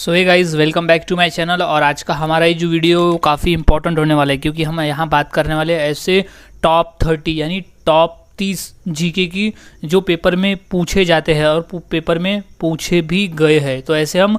So hey guys, welcome back to my channel. और आज का हमारा ये जो वीडियो काफ़ी इंपॉर्टेंट होने वाला है, क्योंकि हम यहाँ बात करने वाले ऐसे टॉप 30 यानी टॉप 30 जीके की जो पेपर में पूछे जाते हैं और पेपर में पूछे भी गए हैं। तो ऐसे हम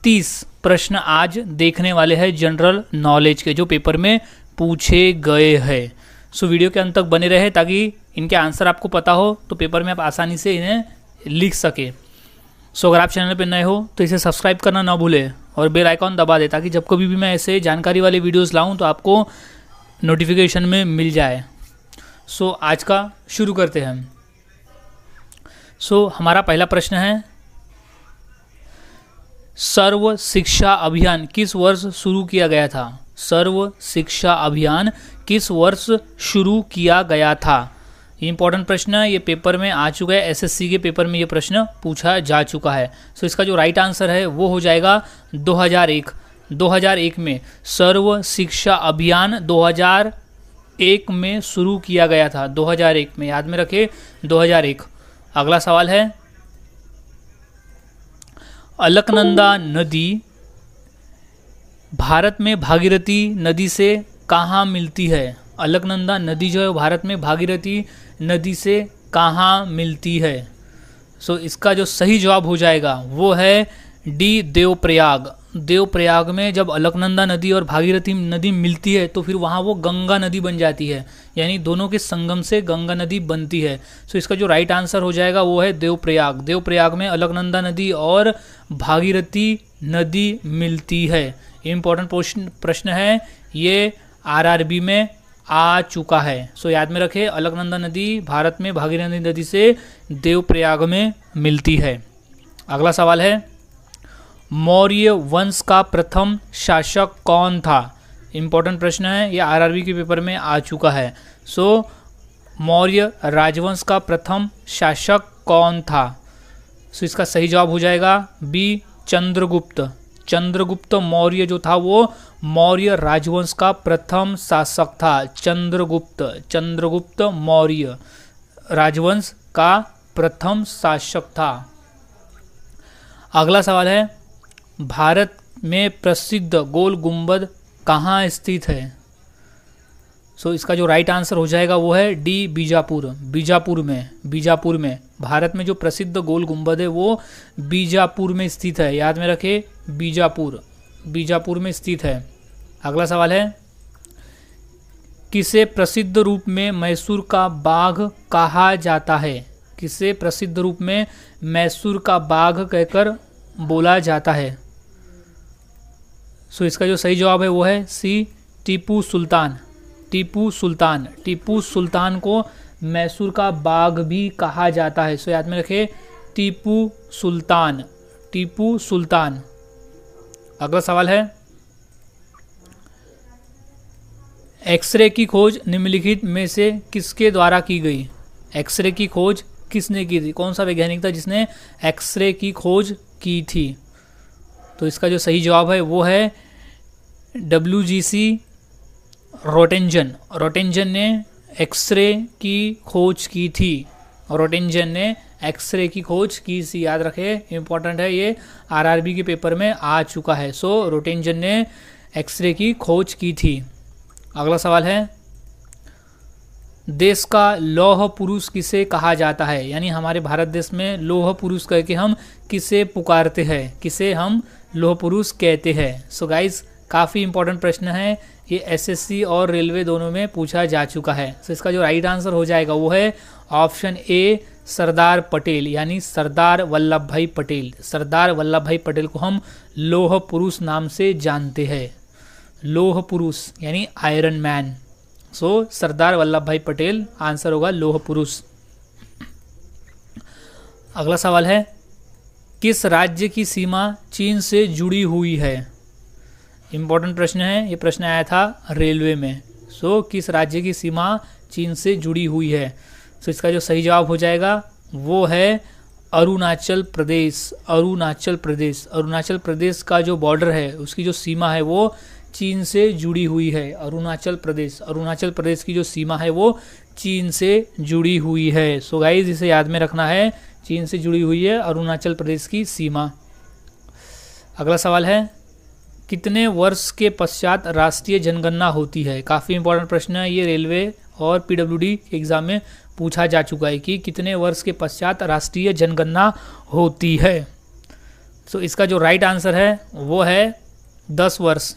30 प्रश्न आज देखने वाले हैं जनरल नॉलेज के, जो पेपर में पूछे गए हैं। सो वीडियो के अंत तक बने रहे ताकि इनके आंसर आपको पता हो, तो पेपर में आप आसानी से इन्हें लिख सके। सो अगर आप चैनल पर नए हो तो इसे सब्सक्राइब करना ना भूलें और बेल आइकॉन दबा दें, ताकि जब कभी भी मैं ऐसे जानकारी वाले वीडियोस लाऊं तो आपको नोटिफिकेशन में मिल जाए। सो आज का शुरू करते हैं। सो हमारा पहला प्रश्न है, सर्व शिक्षा अभियान किस वर्ष शुरू किया गया था? सर्व शिक्षा अभियान किस वर्ष शुरू किया गया था? इंपॉर्टेंट प्रश्न है, ये पेपर में आ चुका है। एसएससी के पेपर में ये प्रश्न पूछा जा चुका है। सो इसका जो राइट आंसर है वो हो जाएगा 2001। 2001 में सर्व शिक्षा अभियान 2001 में शुरू किया गया था। 2001 में, याद में रखे 2001। अगला सवाल है, अलकनंदा नदी भारत में भागीरथी नदी से कहाँ मिलती है? अलकनंदा नदी जो है भारत में भागीरथी नदी से कहाँ मिलती है? सो इसका जो सही जवाब हो जाएगा वो है डी, देवप्रयाग। देवप्रयाग में जब अलकनंदा नदी और भागीरथी नदी मिलती है तो फिर वहाँ वो गंगा नदी बन जाती है, यानी दोनों के संगम से गंगा नदी बनती है। सो इसका जो राइट आंसर हो जाएगा वो है देवप्रयाग। देवप्रयाग में अलकनंदा नदी और भागीरथी नदी मिलती है। इम्पोर्टेंट प्रश्न है, ये आरआरबी में आ चुका है। सो याद में रखें, अलकनंदा नदी भारत में भागीरथी नदी से देवप्रयाग में मिलती है। अगला सवाल है, मौर्य वंश का प्रथम शासक कौन था? इंपॉर्टेंट प्रश्न है, ये आरआरबी के पेपर में आ चुका है। सो मौर्य राजवंश का प्रथम शासक कौन था? सो इसका सही जवाब हो जाएगा बी, चंद्रगुप्त। चंद्रगुप्त मौर्य जो था वो मौर्य राजवंश का प्रथम शासक था। चंद्रगुप्त मौर्य राजवंश का प्रथम शासक था। अगला सवाल है, भारत में प्रसिद्ध गोल गुंबद कहाँ स्थित है? सो इसका जो राइट आंसर हो जाएगा वो है डी, बीजापुर। बीजापुर में भारत में जो प्रसिद्ध गोल गुंबद है वो बीजापुर में स्थित है। याद में रखें, बीजापुर में स्थित है। अगला सवाल है, किसे प्रसिद्ध रूप में मैसूर का बाघ कहा जाता है? किसे प्रसिद्ध रूप में मैसूर का बाघ कहकर बोला जाता है? सो इसका जो सही जवाब है वो है सी, टीपू सुल्तान। टीपू सुल्तान को मैसूर का बाघ भी कहा जाता है। सो याद में रखें, टीपू सुल्तान। अगला सवाल है, एक्सरे की खोज निम्नलिखित में से किसके द्वारा की गई? एक्सरे की खोज किसने की थी? कौन सा वैज्ञानिक था जिसने एक्सरे की खोज की थी? तो इसका जो सही जवाब है वो है WGC रोटेंजन ने एक्सरे की खोज की थी। याद रखें, इंपॉर्टेंट है, ये आरआरबी के पेपर में आ चुका है। सो रोटेंजन ने एक्सरे की खोज की थी। अगला सवाल है, देश का लौह पुरुष किसे कहा जाता है? यानी हमारे भारत देश में लौह पुरुष कह के हम किसे पुकारते हैं? किसे हम लौह पुरुष कहते हैं? सो गाइस, काफ़ी इंपॉर्टेंट प्रश्न है, ये एसएससी और रेलवे दोनों में पूछा जा चुका है। सो इसका जो राइट आंसर हो जाएगा वो है ऑप्शन ए, सरदार पटेल, यानी सरदार वल्लभ भाई पटेल। सरदार वल्लभ भाई पटेल को हम लौह पुरुष नाम से जानते हैं। लौह पुरुष यानी आयरन मैन। सो सरदार वल्लभ भाई पटेल आंसर होगा लौह पुरुष। अगला सवाल है, किस राज्य की सीमा चीन से जुड़ी हुई है? इंपॉर्टेंट प्रश्न है, ये प्रश्न आया था रेलवे में। सो किस राज्य की सीमा चीन से जुड़ी हुई है? सो इसका जो सही जवाब हो जाएगा वो है अरुणाचल प्रदेश। अरुणाचल प्रदेश का जो बॉर्डर है, उसकी जो सीमा है वो चीन से जुड़ी हुई है। अरुणाचल प्रदेश की जो सीमा है वो चीन से जुड़ी हुई है। सो गाइस, इसे याद में रखना है, चीन से जुड़ी हुई है अरुणाचल प्रदेश की सीमा। अगला सवाल है, कितने वर्ष के पश्चात राष्ट्रीय जनगणना होती है? काफ़ी इंपॉर्टेंट प्रश्न है ये, रेलवे और पीडब्ल्यूडी एग्जाम में पूछा जा चुका है कि कितने वर्ष के पश्चात राष्ट्रीय जनगणना होती है। तो इसका जो राइट आंसर है वो है 10 वर्ष।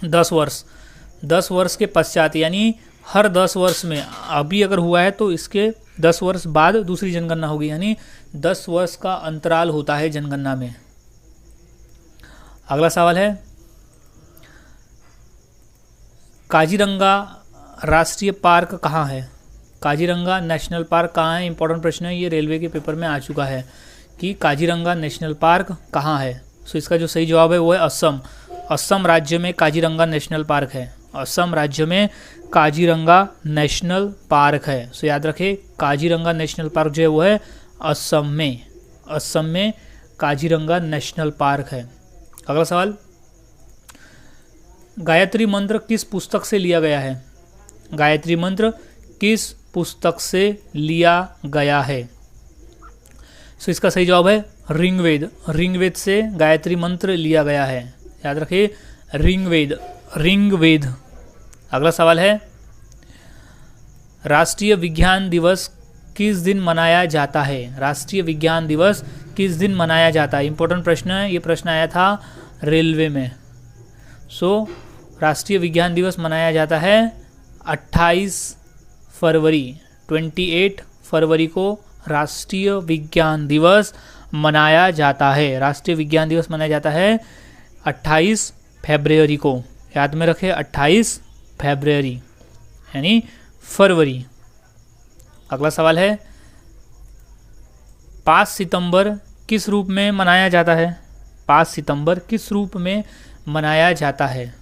10 वर्ष के पश्चात, यानी हर 10 वर्ष में, अभी अगर हुआ है तो इसके 10 वर्ष बाद दूसरी जनगणना होगी, यानी 10 वर्ष का अंतराल होता है जनगणना में। अगला सवाल है, काजीरंगा राष्ट्रीय पार्क कहाँ है? काजीरंगा नेशनल पार्क कहाँ है? इंपॉर्टेंट प्रश्न है ये, रेलवे के पेपर में आ चुका है कि काजीरंगा नेशनल पार्क कहाँ है। सो इसका जो सही जवाब है वो है असम। असम राज्य में काजीरंगा नेशनल पार्क है। असम राज्य में काजीरंगा नेशनल पार्क है। सो याद रखें, काजीरंगा नेशनल पार्क जो है वो है असम में। असम में काजीरंगा नेशनल पार्क है। अगला सवाल, गायत्री मंत्र किस पुस्तक से लिया गया है? गायत्री मंत्र किस पुस्तक से लिया गया है? सो इसका सही जवाब है ऋग्वेद। ऋग्वेद से गायत्री मंत्र लिया गया है। याद रखिए, ऋग्वेद। अगला सवाल है, राष्ट्रीय विज्ञान दिवस किस दिन मनाया जाता है? राष्ट्रीय विज्ञान दिवस किस दिन मनाया जाता है? इंपॉर्टेंट प्रश्न है ये, प्रश्न आया था रेलवे में। सो राष्ट्रीय विज्ञान दिवस मनाया जाता है 28 फरवरी। 28 फरवरी को राष्ट्रीय विज्ञान दिवस मनाया जाता है। राष्ट्रीय विज्ञान दिवस मनाया जाता है 28 फरवरी को। याद में रखें, 28 फरवरी यानी फरवरी। अगला सवाल है, 5 सितंबर किस रूप में मनाया जाता है? 5 सितंबर किस रूप में मनाया जाता है?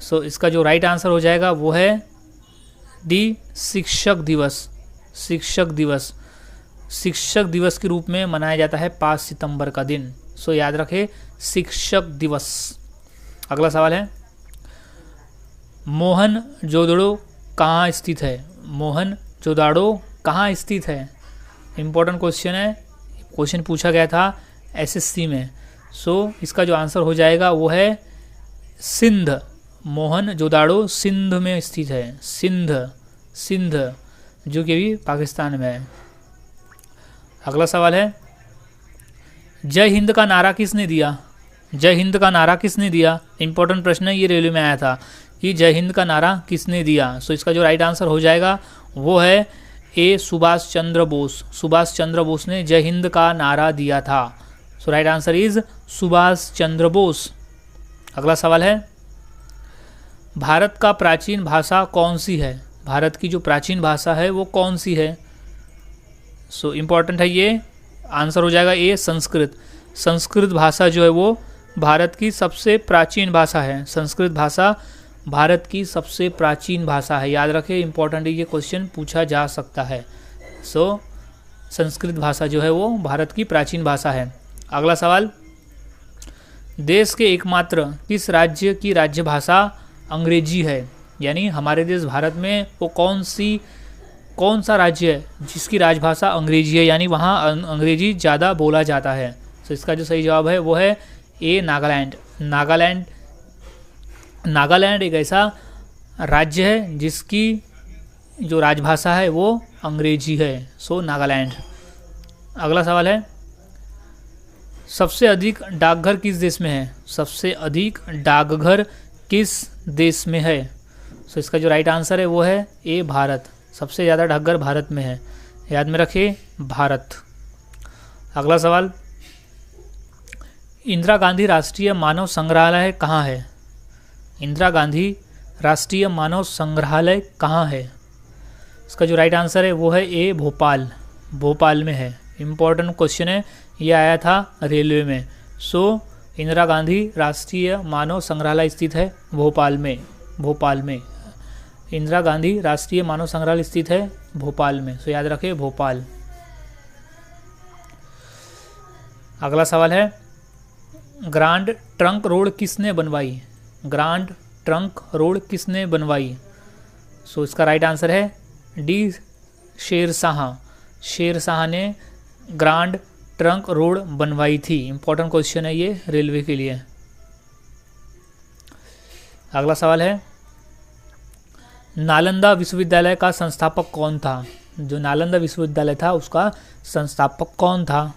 सो इसका जो राइट आंसर हो जाएगा वो है डी, शिक्षक दिवस। शिक्षक दिवस, शिक्षक दिवस के रूप में मनाया जाता है 5 सितंबर का दिन। सो याद रखें, शिक्षक दिवस। अगला सवाल है, मोहनजोदड़ो कहाँ स्थित है? मोहनजोदड़ो कहाँ स्थित है? इंपॉर्टेंट क्वेश्चन है, क्वेश्चन पूछा गया था एसएससी में। सो इसका जो आंसर हो जाएगा वो है सिंध। मोहनजोदड़ो सिंध में स्थित है। सिंध जो कि अभी पाकिस्तान में है। अगला सवाल है, जय हिंद का नारा किसने दिया? जय हिंद का नारा किसने दिया? इंपॉर्टेंट प्रश्न है ये, रेलवे में आया था कि जय हिंद का नारा किसने दिया। सो इसका जो राइट आंसर हो जाएगा वो है ए, सुभाष चंद्र बोस। सुभाष चंद्र बोस ने जय हिंद का नारा दिया था। सो right answer is Subhash Chandra Bose. अगला सवाल है, भारत का प्राचीन भाषा कौन सी है? भारत की जो प्राचीन भाषा है वो कौन सी है? सो इम्पॉर्टेंट है ये, आंसर हो जाएगा ए, संस्कृत। संस्कृत भाषा जो है वो भारत की सबसे प्राचीन भाषा है। संस्कृत भाषा भारत की सबसे प्राचीन भाषा है। याद रखें, इंपॉर्टेंट ये क्वेश्चन पूछा जा सकता है। सो संस्कृत भाषा जो है वो भारत की प्राचीन भाषा है। अगला सवाल, देश के एकमात्र किस राज्य की राज्य भाषा अंग्रेजी है? यानी हमारे देश भारत में वो कौन सा राज्य है जिसकी राजभाषा अंग्रेजी है, यानी वहाँ अंग्रेजी ज़्यादा बोला जाता है? तो इसका जो सही जवाब है वो है ए, नागालैंड। नागालैंड एक ऐसा राज्य है जिसकी जो राजभाषा है वो अंग्रेजी है। सो नागालैंड। अगला सवाल है, सबसे अधिक डाकघर किस देश में है? सबसे अधिक डाकघर किस देश में है? सो इसका जो राइट आंसर है वो है ए, भारत। सबसे ज़्यादा डाकघर भारत में है। याद में रखिए, भारत। अगला सवाल, इंदिरा गांधी राष्ट्रीय मानव संग्रहालय कहाँ है? इंदिरा गांधी राष्ट्रीय मानव संग्रहालय कहाँ है? इसका जो राइट आंसर है वो है ए, भोपाल। भोपाल में है। इम्पॉर्टेंट क्वेश्चन है ये, आया था रेलवे में। सो इंदिरा गांधी राष्ट्रीय मानव संग्रहालय स्थित है भोपाल में। भोपाल में इंदिरा गांधी राष्ट्रीय मानव संग्रहालय स्थित है भोपाल में। सो याद रखें, भोपाल। अगला सवाल है, ग्रांड ट्रंक रोड किसने बनवाई? ग्रांड ट्रंक रोड किसने बनवाई? सो इसका राइट आंसर है डी, शेर शाह। शेर शाह ने ग्रांड ट्रंक रोड बनवाई थी? इंपॉर्टेंट क्वेश्चन है ये रेलवे के लिए। अगला सवाल है, नालंदा विश्वविद्यालय का संस्थापक कौन था? जो नालंदा विश्वविद्यालय था उसका संस्थापक कौन था?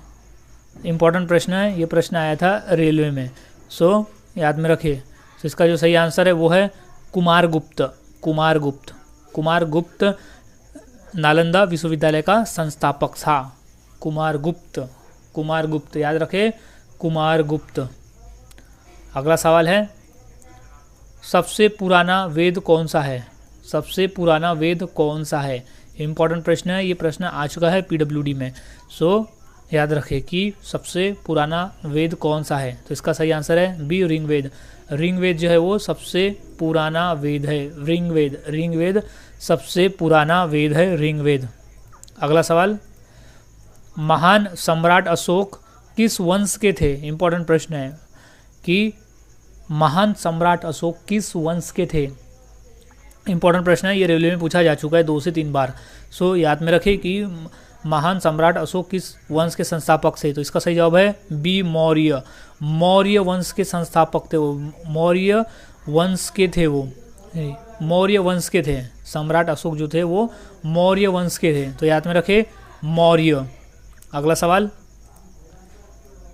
इंपॉर्टेंट प्रश्न है, ये प्रश्न आया था रेलवे में, सो याद में रखिए। तो इसका जो सही आंसर है वो है कुमारगुप्त। कुमारगुप्त, कुमारगुप्त नालंदा विश्वविद्यालय का संस्थापक था। कुमारगुप्त, कुमारगुप्त याद रखें, कुमारगुप्त। अगला सवाल है, सबसे पुराना वेद कौन सा है? सबसे पुराना वेद कौन सा है? इंपॉर्टेंट प्रश्न है, ये प्रश्न आ चुका है पीडब्ल्यूडी में, सो याद रखें कि सबसे पुराना वेद कौन सा है। तो इसका सही आंसर है बी, ऋग्वेद। ऋग्वेद जो है वो सबसे पुराना वेद है। ऋग्वेद, ऋग्वेद सबसे पुराना वेद है, ऋग्वेद। अगला सवाल, महान सम्राट अशोक किस वंश के थे? इंपॉर्टेंट प्रश्न है कि महान सम्राट अशोक किस वंश के थे? इंपॉर्टेंट प्रश्न है, ये रेलवे में पूछा जा चुका है 2 से 3 बार, सो याद में रखें कि महान सम्राट अशोक किस वंश के संस्थापक थे। तो इसका सही जवाब है बी, मौर्य। मौर्य वंश के संस्थापक थे वो, मौर्य वंश के थे वो, मौर्य वंश के थे। सम्राट अशोक जो थे वो मौर्य वंश के थे, तो याद में रखें मौर्य। अगला सवाल,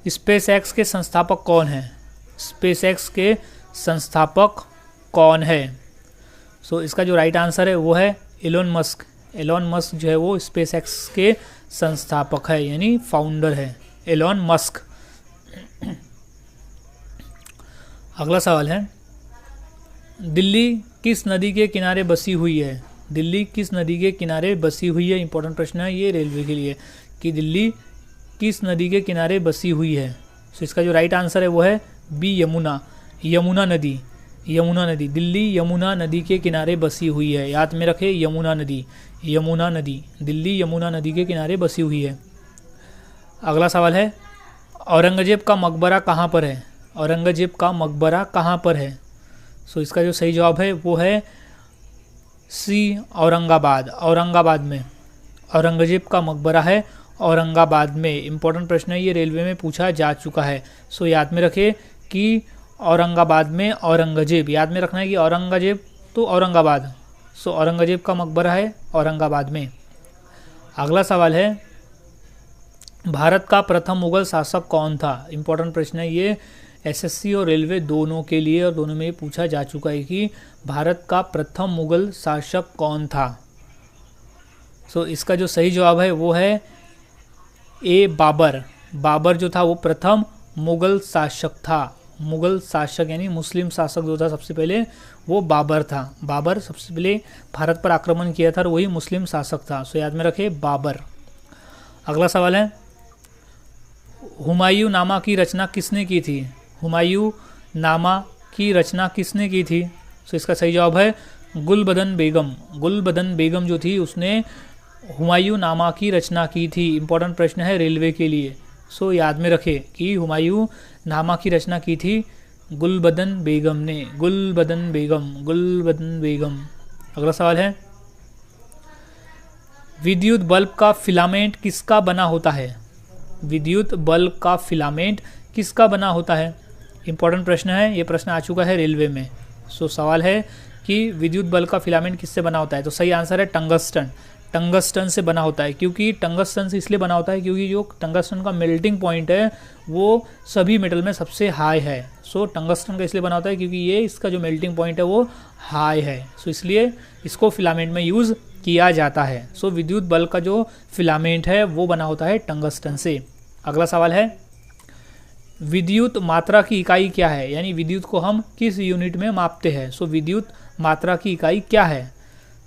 स्पेस एक्स के संस्थापक कौन है? स्पेस एक्स के संस्थापक कौन है? सो इसका जो राइट आंसर है वो है एलोन मस्क। एलोन मस्क जो है वो स्पेस एक्स के संस्थापक है, यानी फाउंडर है एलोन मस्क। अगला सवाल है, दिल्ली किस नदी के किनारे बसी हुई है? दिल्ली किस नदी के किनारे बसी हुई है? इंपॉर्टेंट प्रश्न है ये रेलवे के लिए कि दिल्ली किस नदी के किनारे बसी हुई है। तो इसका जो राइट आंसर है वो है बी, यमुना। यमुना नदी, यमुना नदी, दिल्ली यमुना नदी के किनारे बसी हुई है। याद में रखें यमुना नदी, यमुना नदी, दिल्ली यमुना नदी के किनारे बसी हुई है। अगला सवाल है, औरंगजेब का मकबरा कहाँ पर है? औरंगजेब का मकबरा कहाँ पर है? सो इसका जो सही जवाब है वो है सी, औरंगाबाद। औरंगाबाद में औरंगजेब का मकबरा है, औरंगाबाद में। इंपॉर्टेंट प्रश्न है, ये रेलवे में पूछा जा चुका है, सो याद में रखें कि औरंगाबाद में औरंगजेब, याद में रखना है कि औरंगजेब तो औरंगाबाद, सो औरंगजेब का मकबरा है औरंगाबाद में। अगला सवाल है, भारत का प्रथम मुगल शासक कौन था? इंपॉर्टेंट प्रश्न है ये, एसएससी और रेलवे दोनों के लिए, और दोनों में पूछा जा चुका है कि भारत का प्रथम मुगल शासक कौन था। सो इसका जो सही जवाब है वो है ए, बाबर। बाबर जो था वो प्रथम मुगल शासक था। मुगल शासक यानी मुस्लिम शासक जो था सबसे पहले वो बाबर था। बाबर सबसे पहले भारत पर आक्रमण किया था और वही मुस्लिम शासक था, सो याद में रखें बाबर। अगला सवाल है, हुमायूं नामा की रचना किसने की थी? हुमायूं नामा की रचना किसने की थी? सो इसका सही जवाब है गुलबदन बेगम। गुलबदन बेगम जो थी उसने हुमायूं नामा की रचना की थी। इंपॉर्टेंट प्रश्न है रेलवे के लिए, सो याद में रखें कि हुमायूं नामा की रचना की थी गुलबदन बेगम ने। गुलबदन बेगम, गुलबदन बेगम। अगला सवाल है, विद्युत बल्ब का फिलामेंट किसका बना होता है? विद्युत बल्ब का फिलामेंट किसका बना होता है? इंपॉर्टेंट प्रश्न है, ये प्रश्न आ चुका है रेलवे में। सो सवाल है कि विद्युत बल्ब का फिलामेंट किससे बना होता है? तो सही आंसर है टंगस्टन। टंगस्टन से बना होता है, क्योंकि टंगस्टन से इसलिए बना होता है क्योंकि जो टंगस्टन का मेल्टिंग पॉइंट है वो सभी मेटल में सबसे हाई है। सो टंगस्टन का इसलिए बना होता है क्योंकि ये इसका जो मेल्टिंग पॉइंट है वो हाई है, सो इसलिए इसको फिलामेंट में यूज़ किया जाता है। सो विद्युत बल्ब का जो फिलामेंट है वो बना होता है टंगस्टन से। अगला सवाल है, विद्युत मात्रा की इकाई क्या है? यानी विद्युत को हम किस यूनिट में मापते हैं? सो विद्युत मात्रा की इकाई क्या है?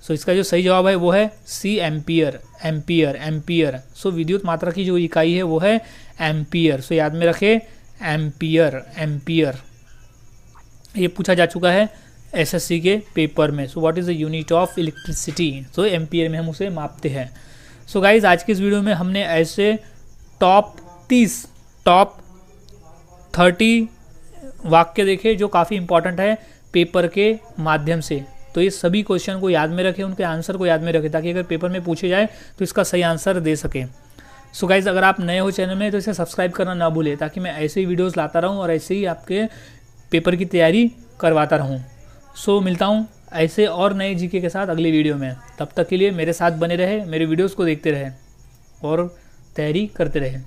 सो इसका जो सही जवाब है वो है C, ampere. Ampere, ampere. So विद्युत मात्रा की जो इकाई है वो है एम्पियर। सो याद में रखें एम्पियर, एम्पियर। ये पूछा जा चुका है एसएससी के पेपर में। So what is the unit of electricity? So ampere में हम उसे मापते हैं। सो गाइज आज की इस वीडियो में हमने ऐसे टॉप 30 वाक्य देखे जो काफ़ी इंपॉर्टेंट है पेपर के माध्यम से। तो ये सभी क्वेश्चन को याद में रखें, उनके आंसर को याद में रखें, ताकि अगर पेपर में पूछे जाए तो इसका सही आंसर दे सकें। सो गाइज़, अगर आप नए हो चैनल में तो इसे सब्सक्राइब करना ना भूलें, ताकि मैं ऐसे ही वीडियोस लाता रहूं और ऐसे ही आपके पेपर की तैयारी करवाता रहूं। सो मिलता हूं ऐसे और नए जीके के साथ अगली वीडियो में। तब तक के लिए मेरे साथ बने रहे, मेरे वीडियोस को देखते रहे और तैयारी करते रहे।